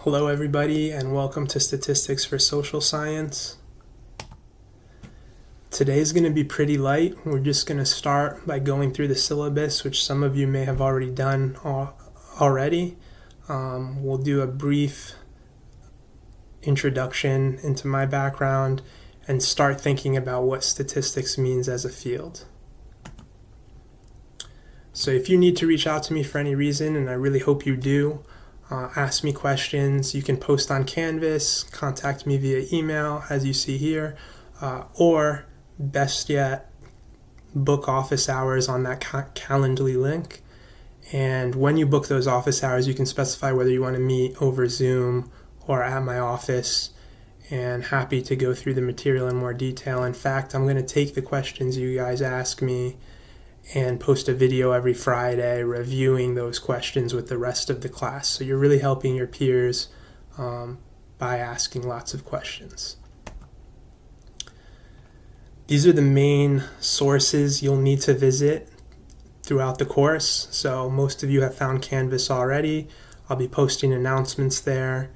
Hello everybody and welcome to Statistics for Social Science. Today's going to be pretty light. We're just going to start by going through the syllabus, which some of you may have already done already. We'll do a brief introduction into my background and start thinking about what statistics means as a field. So if you need to reach out to me for any reason, and I really hope you do, ask me questions. You can post on Canvas, contact me via email as you see here, or best yet, book office hours on that Calendly link. And when you book those office hours, you can specify whether you want to meet over Zoom or at my office, and happy to go through the material in more detail. In fact, I'm going to take the questions you guys ask me and post a video every Friday reviewing those questions with the rest of the class. So you're really helping your peers by asking lots of questions. These are the main sources you'll need to visit throughout the course. So most of you have found Canvas already. I'll be posting announcements there.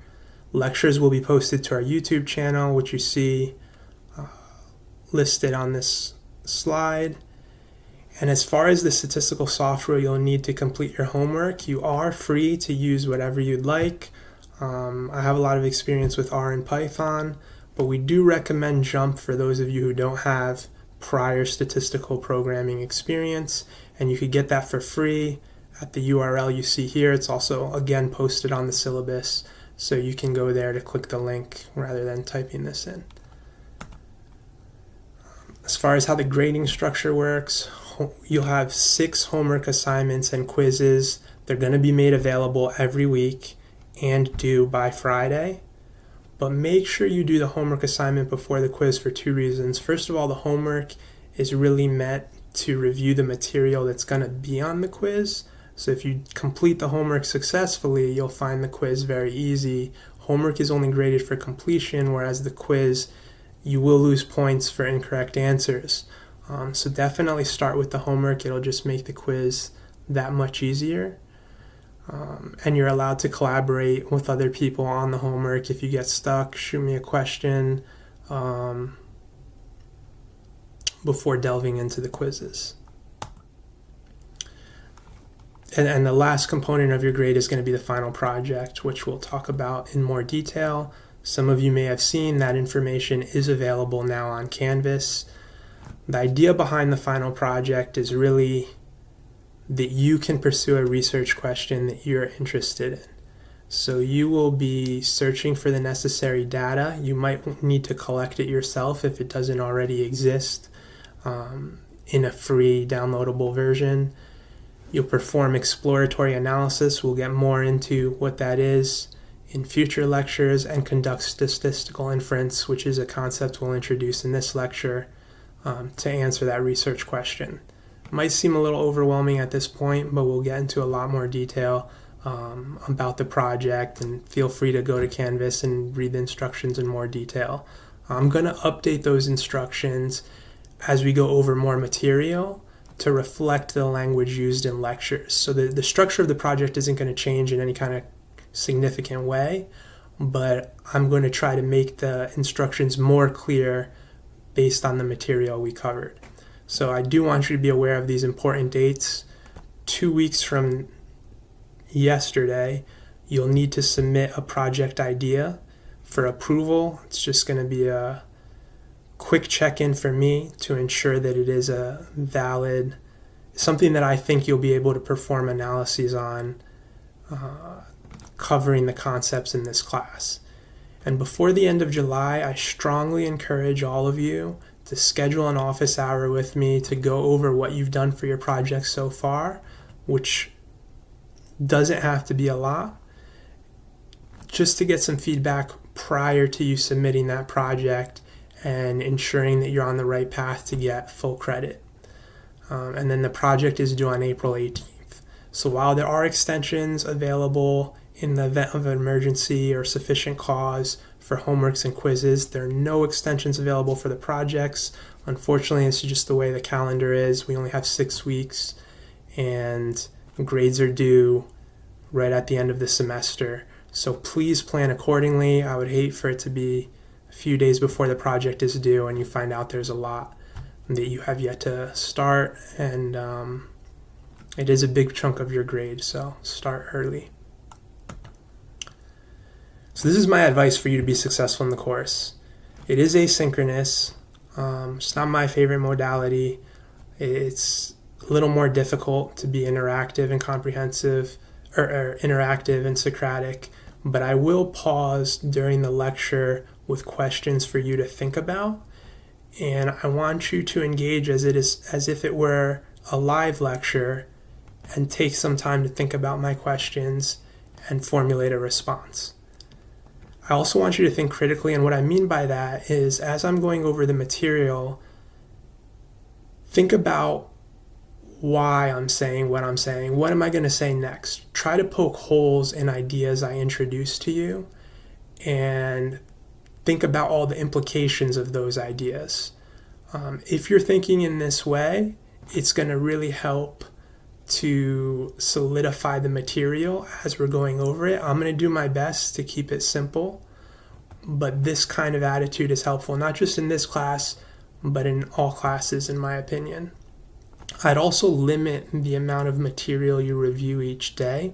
Lectures will be posted to our YouTube channel, which you see listed on this slide. And as far as the statistical software you'll need to complete your homework, you are free to use whatever you'd like. I have a lot of experience with R and Python, but we do recommend JMP for those of you who don't have prior statistical programming experience, and you could get that for free at the URL you see here. It's also, again, posted on the syllabus, so you can go there to click the link rather than typing this in. As far as how the grading structure works, you'll have 6 homework assignments and quizzes. They're going to be made available every week and due by Friday. But make sure you do the homework assignment before the quiz for 2 reasons. First of all, the homework is really meant to review the material that's going to be on the quiz. So if you complete the homework successfully, you'll find the quiz very easy. Homework is only graded for completion, whereas the quiz, you will lose points for incorrect answers. So definitely start with the homework. It'll just make the quiz that much easier. And you're allowed to collaborate with other people on the homework. If you get stuck, shoot me a question before delving into the quizzes. And the last component of your grade is going to be the final project, which we'll talk about in more detail. Some of you may have seen that information is available now on Canvas. The idea behind the final project is really that you can pursue a research question that you're interested in. So you will be searching for the necessary data. You might need to collect it yourself if it doesn't already exist in a free downloadable version. You'll perform exploratory analysis. We'll get more into what that is in future lectures, and conduct statistical inference, which is a concept we'll introduce in this lecture to answer that research question. Might seem a little overwhelming at this point, but we'll get into a lot more detail about the project, and feel free to go to Canvas and read the instructions in more detail. I'm going to update those instructions as we go over more material to reflect the language used in lectures. So the structure of the project isn't going to change in any kind of significant way, but I'm going to try to make the instructions more clear based on the material we covered. So I do want you to be aware of these important dates. 2 weeks from yesterday, you'll need to submit a project idea for approval. It's just going to be a quick check-in for me to ensure that it is a valid, something that I think you'll be able to perform analyses on, covering the concepts in this class. And before the end of July, I strongly encourage all of you to schedule an office hour with me to go over what you've done for your project so far, which doesn't have to be a lot, just to get some feedback prior to you submitting that project and ensuring that you're on the right path to get full credit. And then the project is due on April 18th. So while there are extensions available in the event of an emergency or sufficient cause for homeworks and quizzes, there are no extensions available for the projects. Unfortunately, it's just the way the calendar is. We only have 6 weeks, and grades are due right at the end of the semester. So please plan accordingly. I would hate for it to be a few days before the project is due and you find out there's a lot that you have yet to start, and it is a big chunk of your grade, so start early. So this is my advice for you to be successful in the course. It is asynchronous. It's not my favorite modality. It's a little more difficult to be interactive and comprehensive, or interactive and Socratic, but I will pause during the lecture with questions for you to think about, and I want you to engage as if it were a live lecture and take some time to think about my questions and formulate a response. I also want you to think critically, and what I mean by that is, as I'm going over the material, think about why I'm saying what I'm saying. What am I going to say next? Try to poke holes in ideas I introduce to you and think about all the implications of those ideas. If you're thinking in this way, it's going to really help to solidify the material as we're going over it. I'm going to do my best to keep it simple, but this kind of attitude is helpful, not just in this class, but in all classes, in my opinion. I'd also limit the amount of material you review each day.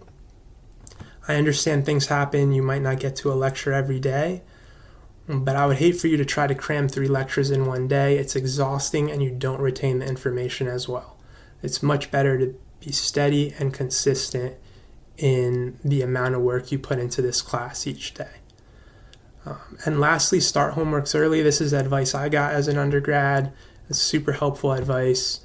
I understand things happen. You might not get to a lecture every day, but I would hate for you to try to cram 3 lectures in one day. It's exhausting and you don't retain the information as well. It's much better to be steady and consistent in the amount of work you put into this class each day. And lastly, start homeworks early. This is advice I got as an undergrad. It's super helpful advice.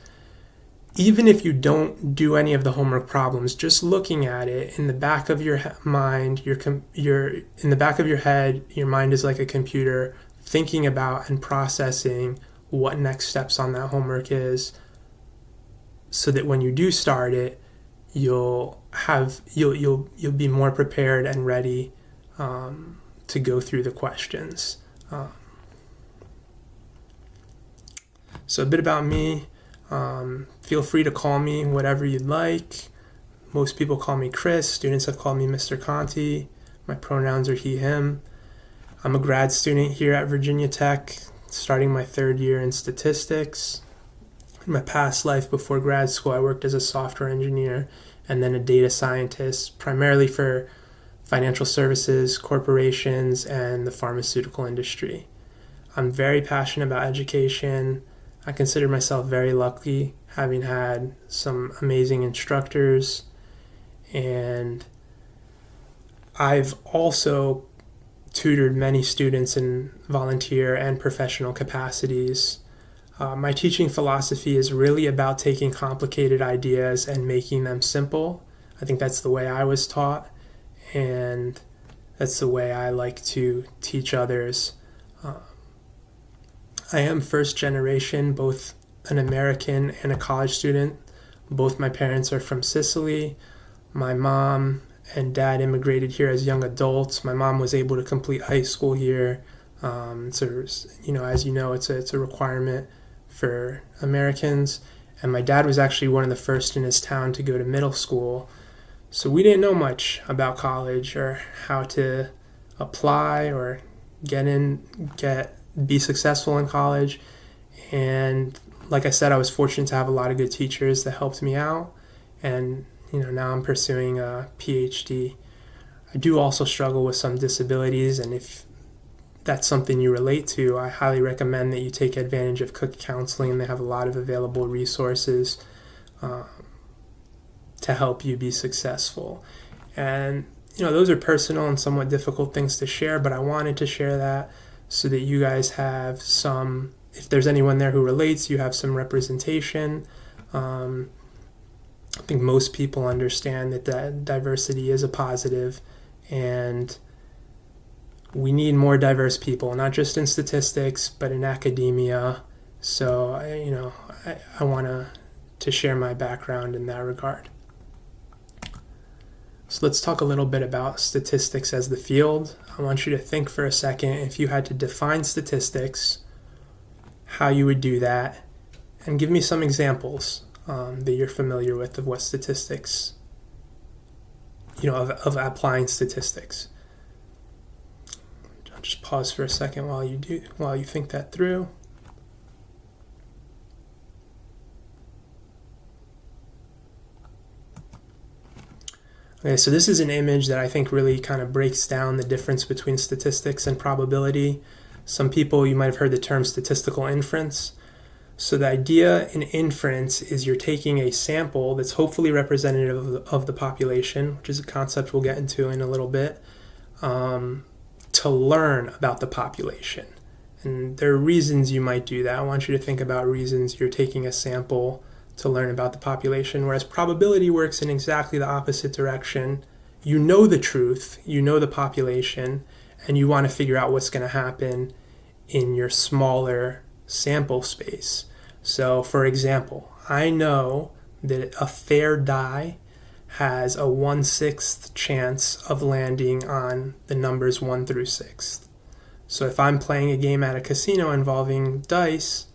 Even if you don't do any of the homework problems, just looking at it in the back of your mind, in the back of your head, your mind is like a computer thinking about and processing what next steps on that homework is, so that when you do start it, you'll be more prepared and ready to go through the questions. So a bit about me. Feel free to call me whatever you'd like. Most people call me Chris. Students have called me Mr. Conti. My pronouns are he, him. I'm a grad student here at Virginia Tech, starting my 3rd year in statistics. In my past life before grad school, I worked as a software engineer and then a data scientist, primarily for financial services, corporations, and the pharmaceutical industry. I'm very passionate about education. I consider myself very lucky, having had some amazing instructors, and I've also tutored many students in volunteer and professional capacities. My teaching philosophy is really about taking complicated ideas and making them simple. I think that's the way I was taught, and that's the way I like to teach others. I am first generation, both an American and a college student. Both my parents are from Sicily. My mom and dad immigrated here as young adults. My mom was able to complete high school here. So, as you know, it's a requirement for Americans. And my dad was actually one of the first in his town to go to middle school. So we didn't know much about college or how to apply or be successful in college. And like I said, I was fortunate to have a lot of good teachers that helped me out. And now I'm pursuing a PhD. I do also struggle with some disabilities, and if that's something you relate to, I highly recommend that you take advantage of Cook Counseling. They have a lot of available resources to help you be successful. And those are personal and somewhat difficult things to share, but I wanted to share that so that you guys have some, if there's anyone there who relates, you have some representation. I think most people understand that diversity is a positive, and we need more diverse people, not just in statistics, but in academia. So, I want to share my background in that regard. So let's talk a little bit about statistics as the field. I want you to think for a second, if you had to define statistics, how you would do that, and give me some examples that you're familiar with of what statistics, of applying statistics. I'll just pause for a second while you think that through. Okay, so this is an image that I think really kind of breaks down the difference between statistics and probability. Some people, you might have heard the term statistical inference. So the idea in inference is you're taking a sample that's hopefully representative of the population, which is a concept we'll get into in a little bit, to learn about the population. And there are reasons you might do that. I want you to think about reasons you're taking a sample to learn about the population, whereas probability works in exactly the opposite direction. You know the truth, you know the population, and you want to figure out what's going to happen in your smaller sample space. So, for example, I know that a fair die has a 1/6 chance of landing on the numbers 1 through 6. So if I'm playing a game at a casino involving dice,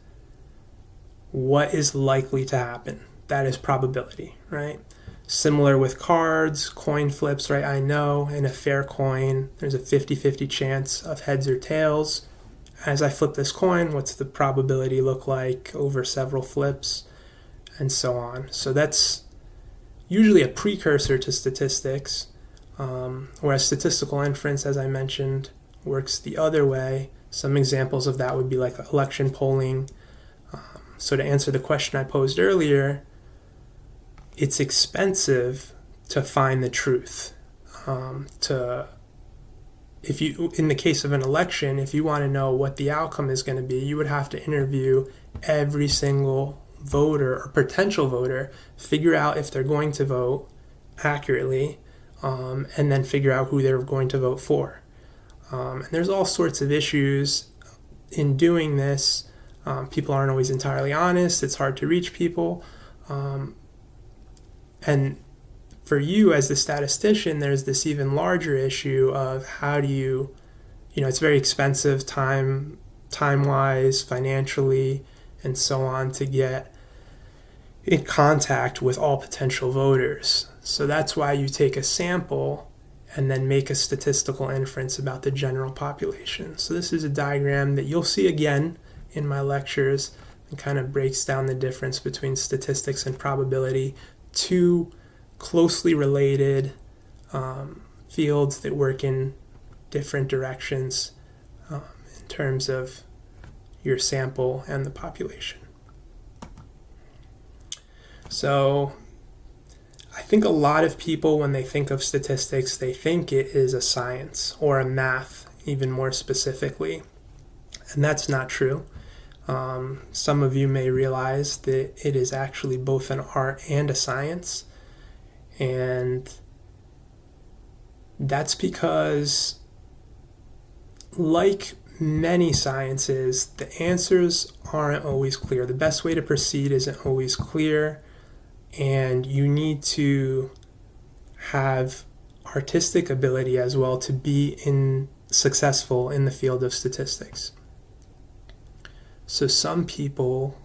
what is likely to happen? That is probability, right? Similar with cards, coin flips, right? I know in a fair coin, there's a 50-50 chance of heads or tails. As I flip this coin, what's the probability look like over several flips, and so on. So that's usually a precursor to statistics, whereas statistical inference, as I mentioned, works the other way. Some examples of that would be like election polling. So to answer the question I posed earlier, it's expensive to find the truth. If you, in the case of an election, if you want to know what the outcome is going to be, you would have to interview every single voter or potential voter, figure out if they're going to vote accurately, and then figure out who they're going to vote for. And there's all sorts of issues in doing this. People aren't always entirely honest. It's hard to reach people. And for you as the statistician, there's this even larger issue of how do you, it's very expensive time-wise, financially, and so on to get in contact with all potential voters. So that's why you take a sample and then make a statistical inference about the general population. So this is a diagram that you'll see again in my lectures and kind of breaks down the difference between statistics and probability, two closely related fields that work in different directions in terms of your sample and the population. So I think a lot of people, when they think of statistics, they think it is a science or a math, even more specifically. And that's not true. Some of you may realize that it is actually both an art and a science. And that's because, like many sciences, the answers aren't always clear. The best way to proceed isn't always clear, and you need to have artistic ability as well to be successful in the field of statistics. So some people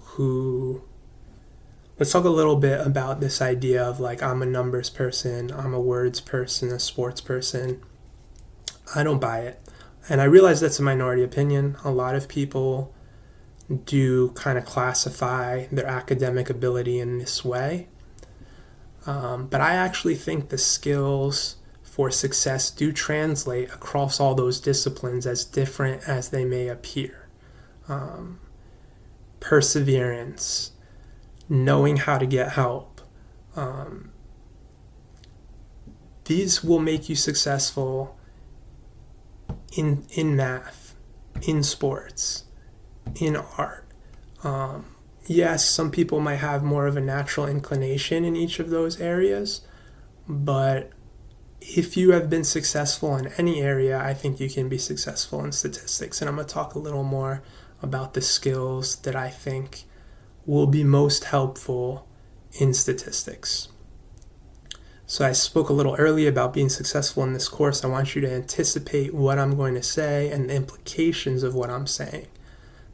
let's talk a little bit about this idea of like, I'm a numbers person, I'm a words person, a sports person. I don't buy it. And I realize that's a minority opinion. A lot of people do kind of classify their academic ability in this way. But I actually think the skills for success do translate across all those disciplines, as different as they may appear. Perseverance, knowing how to get help. These will make you successful in math, in sports, in art. Yes, some people might have more of a natural inclination in each of those areas, but if you have been successful in any area, I think you can be successful in statistics. And I'm going to talk a little more about the skills that I think will be most helpful in statistics. So I spoke a little earlier about being successful in this course. I want you to anticipate what I'm going to say and the implications of what I'm saying.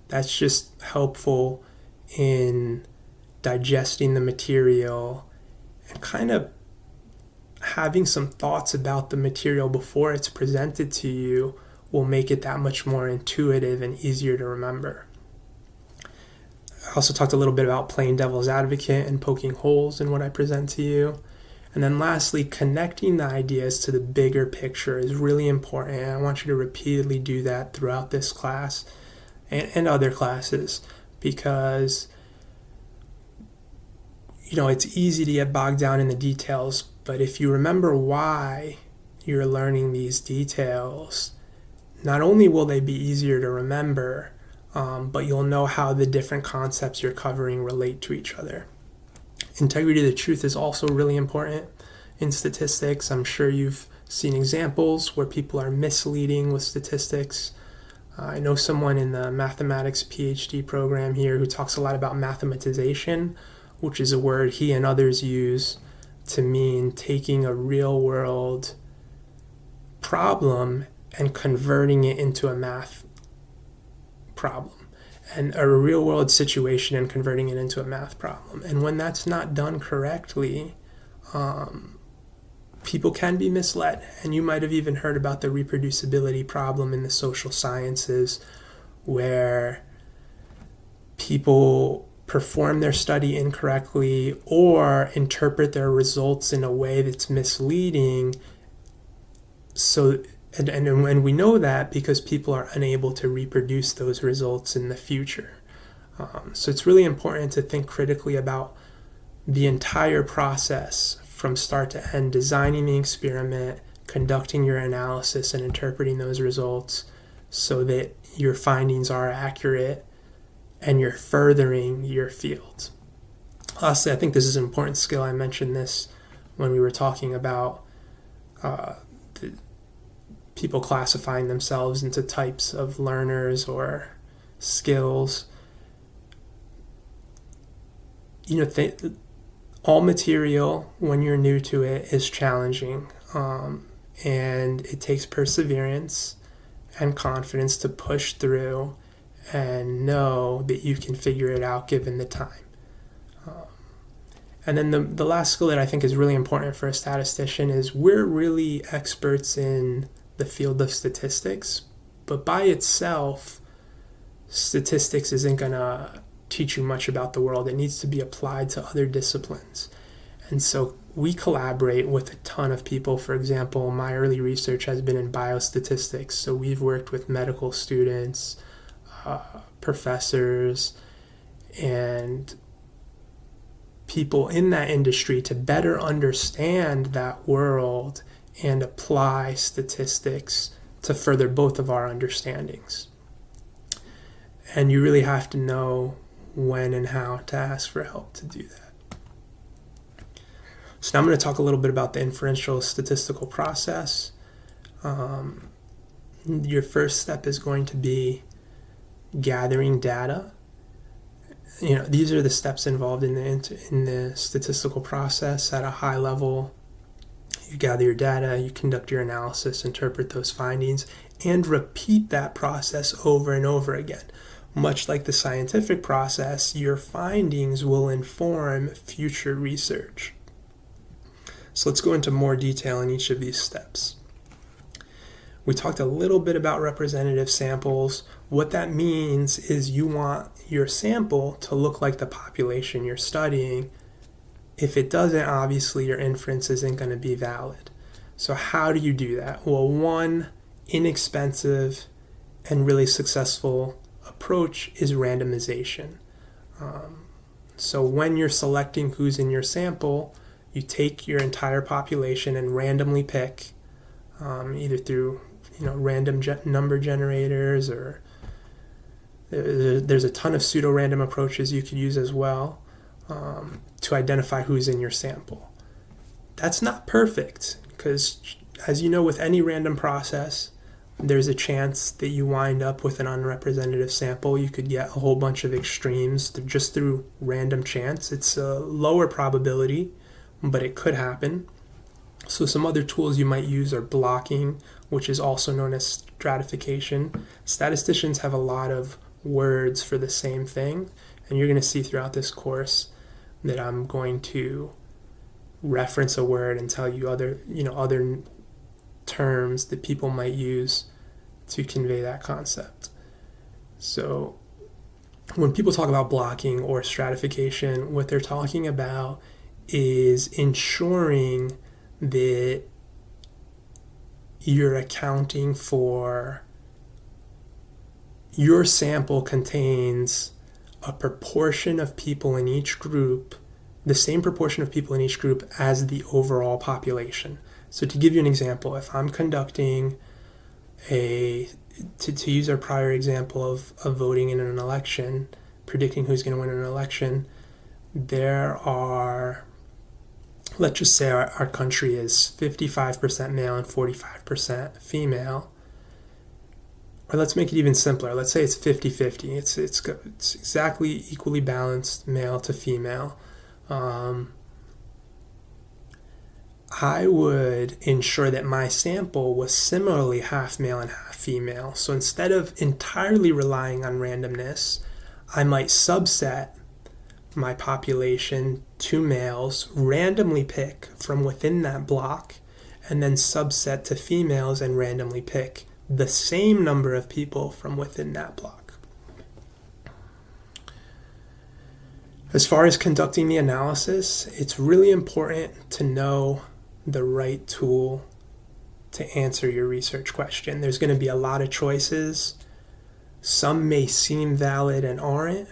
That's just helpful in digesting the material and kind of having some thoughts about the material before it's presented to you will make it that much more intuitive and easier to remember. I also talked a little bit about playing devil's advocate and poking holes in what I present to you. And then lastly, connecting the ideas to the bigger picture is really important. And I want you to repeatedly do that throughout this class and other classes, because it's easy to get bogged down in the details, but if you remember why you're learning these details, not only will they be easier to remember, but you'll know how the different concepts you're covering relate to each other. Integrity of the truth is also really important in statistics. I'm sure you've seen examples where people are misleading with statistics. I know someone in the mathematics PhD program here who talks a lot about mathematization, which is a word he and others use to mean taking a real-world problem and converting it into a math problem, and a real-world situation and converting it into a math problem. And when that's not done correctly, people can be misled. And you might have even heard about the reproducibility problem in the social sciences, where people perform their study incorrectly or interpret their results in a way that's misleading. And we know that because people are unable to reproduce those results in the future. So it's really important to think critically about the entire process from start to end, designing the experiment, conducting your analysis, and interpreting those results so that your findings are accurate and you're furthering your field. Lastly, I think this is an important skill. I mentioned this when we were talking about people classifying themselves into types of learners or skills. All material, when you're new to it, is challenging, and it takes perseverance and confidence to push through and know that you can figure it out given the time. And then the last skill that I think is really important for a statistician is we're really experts in the field of statistics, but by itself, statistics isn't going to teach you much about the world. It needs to be applied to other disciplines. And so we collaborate with a ton of people. For example, my early research has been in biostatistics. So we've worked with medical students, professors, and people in that industry to better understand that world and apply statistics to further both of our understandings. And you really have to know when and how to ask for help to do that. So now I'm going to talk a little bit about the inferential statistical process. Your first step is going to be gathering data. These are the steps involved in the statistical process at a high level. You gather your data, you conduct your analysis, interpret those findings, and repeat that process over and over again. Much like the scientific process, your findings will inform future research. So let's go into more detail in each of these steps. We talked a little bit about representative samples. What that means is you want your sample to look like the population you're studying. If it doesn't, obviously your inference isn't going to be valid. So how do you do that? Well, one inexpensive and really successful approach is randomization. So when you're selecting who's in your sample, you take your entire population and randomly pick, either through random number generators, or there's a ton of pseudo-random approaches you could use as well to identify who's in your sample. That's not perfect because, as you know, with any random process, there's a chance that you wind up with an unrepresentative sample. You could get a whole bunch of extremes just through random chance. It's a lower probability, but it could happen. So some other tools you might use are blocking, which is also known as stratification. Statisticians have a lot of words for the same thing, and you're going to see throughout this course that I'm going to reference a word and tell you other terms that people might use to convey that concept. So when people talk about blocking or stratification, what they're talking about is ensuring that you're accounting for your sample contains a proportion of people in each group, the same proportion of people in each group as the overall population. So to give you an example, if I'm conducting to use our prior example of voting in an election, predicting who's going to win an election, there are, let's just say our country is 55% male and 45% female. Or let's make it even simpler. Let's say it's 50-50. It's exactly equally balanced male to female. I would ensure that my sample was similarly half male and half female. So instead of entirely relying on randomness, I might subset my population to males, randomly pick from within that block, and then subset to females and randomly pick the same number of people from within that block. As far as conducting the analysis, it's really important to know the right tool to answer your research question. There's going to be a lot of choices. Some may seem valid and aren't.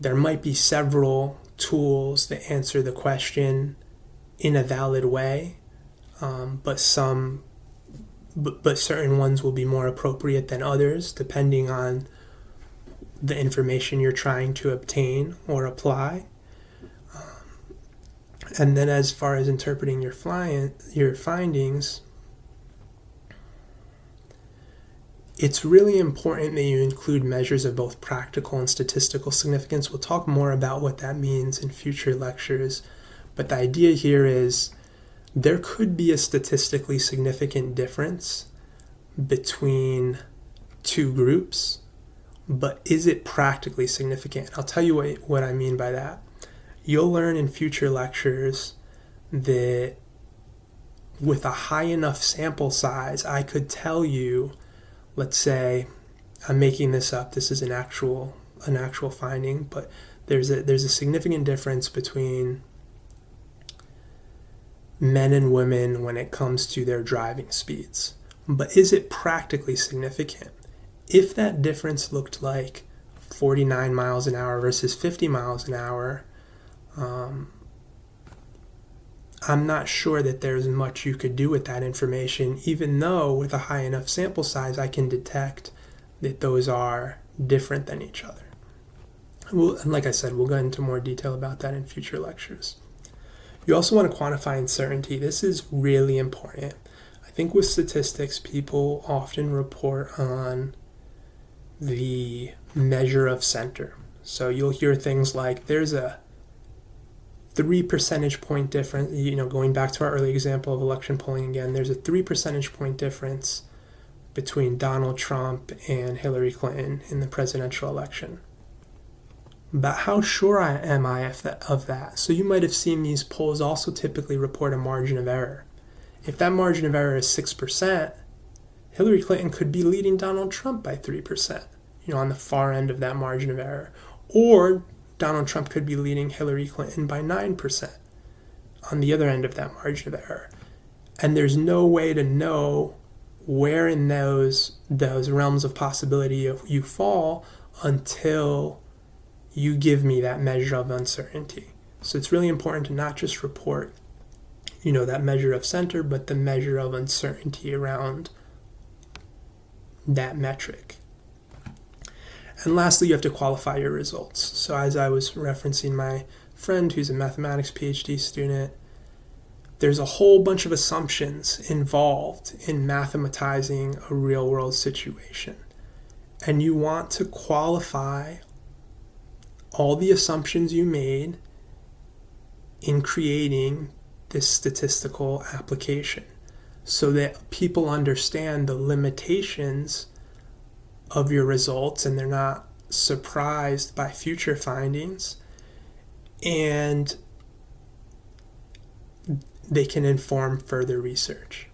There might be several tools that answer the question in a valid way, but certain ones will be more appropriate than others, depending on the information you're trying to obtain or apply. And then as far as interpreting your findings, it's really important that you include measures of both practical and statistical significance. We'll talk more about what that means in future lectures, but the idea here is there could be a statistically significant difference between two groups, but is it practically significant? I'll tell you what I mean by that. You'll learn in future lectures that with a high enough sample size, I could tell you, let's say, I'm making this up, this is an actual finding, but there's a significant difference between men and women when it comes to their driving speeds. But is it practically significant? If that difference looked like 49 miles an hour versus 50 miles an hour, I'm not sure that there's much you could do with that information, even though with a high enough sample size, I can detect that those are different than each other. And like I said, we'll go into more detail about that in future lectures. You also want to quantify uncertainty. This is really important. I think with statistics, people often report on the measure of center. So you'll hear things like there's a 3 percentage point difference, going back to our early example of election polling again, there's a 3 percentage point difference between Donald Trump and Hillary Clinton in the presidential election. But how sure am I of that? So you might have seen these polls also typically report a margin of error. If that margin of error is 6%, Hillary Clinton could be leading Donald Trump by 3%, on the far end of that margin of error. Or Donald Trump could be leading Hillary Clinton by 9% on the other end of that margin of error. And there's no way to know where in those realms of possibility you fall until you give me that measure of uncertainty. So it's really important to not just report, that measure of center, but the measure of uncertainty around that metric. And lastly, you have to qualify your results. So as I was referencing my friend who's a mathematics PhD student, there's a whole bunch of assumptions involved in mathematizing a real-world situation. And you want to qualify all the assumptions you made in creating this statistical application so that people understand the limitations of your results and they're not surprised by future findings, and they can inform further research.